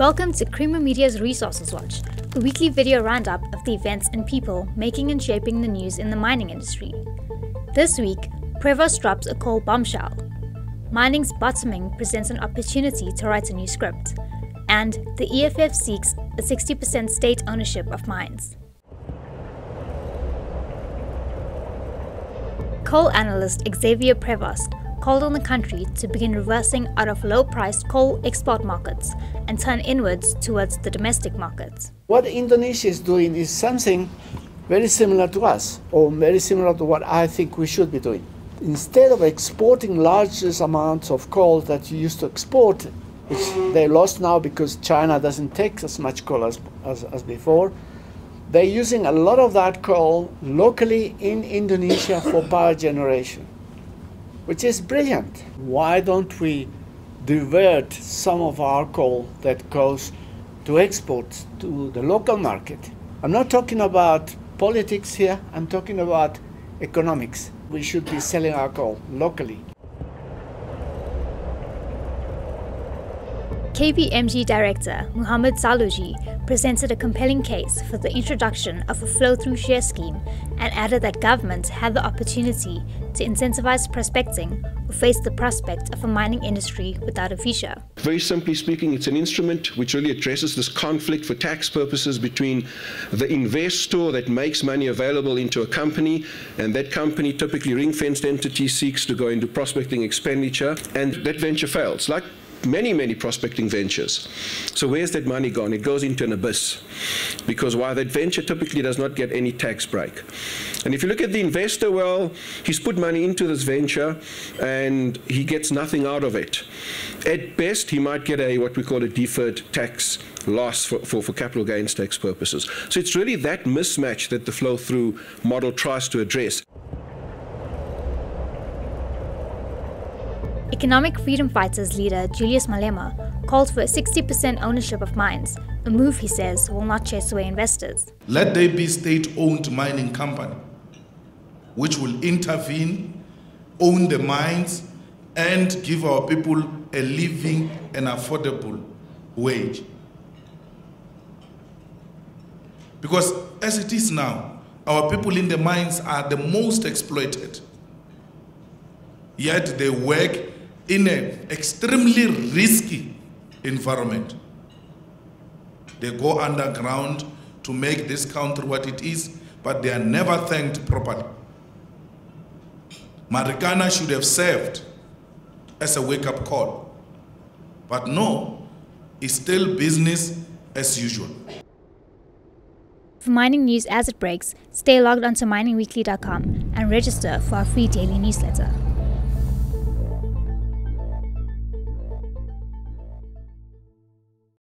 Welcome to Creamer Media's Resources Watch, a weekly video roundup of the events and people making and shaping the news in the mining industry. This week, Prevost drops a coal bombshell. Mining's bottoming presents an opportunity to write a new script. And the EFF seeks a 60% state ownership of mines. Coal analyst Xavier Prevost called on the country to begin reversing out of low-priced coal export markets and turn inwards towards the domestic market. What Indonesia is doing is something very similar to us, or very similar to what I think we should be doing. Instead of exporting large amounts of coal that you used to export, which they lost now because China doesn't take as much coal as before, they're using a lot of that coal locally in Indonesia for power generation, which is brilliant. Why don't we divert some of our coal that goes to export to the local market? I'm not talking about politics here, I'm talking about economics. We should be selling our coal locally. KPMG Director Muhammad Saluji presented a compelling case for the introduction of a flow-through share scheme and added that governments have the opportunity to incentivize prospecting or face the prospect of a mining industry without a future. Very simply speaking, it's an instrument which really addresses this conflict for tax purposes between the investor that makes money available into a company, and that company, typically ring-fenced entity, seeks to go into prospecting expenditure, and that venture fails, like many prospecting ventures. So where's that money gone? It goes into an abyss, because while that venture typically does not get any tax break. And if you look at the investor, well, he's put money into this venture and he gets nothing out of it. At best, he might get what we call a deferred tax loss for capital gains tax purposes. So it's really that mismatch that the flow-through model tries to address. Economic Freedom Fighters leader Julius Malema called for a 60% ownership of mines, a move he says will not chase away investors. Let there be state-owned mining company which will intervene, own the mines, and give our people a living and affordable wage. Because as it is now, our people in the mines are the most exploited. Yet they work in an extremely risky environment. They go underground to make this country what it is, but they are never thanked properly. Marikana should have served as a wake-up call, but no, it's still business as usual. For mining news as it breaks, stay logged onto miningweekly.com and register for our free daily newsletter.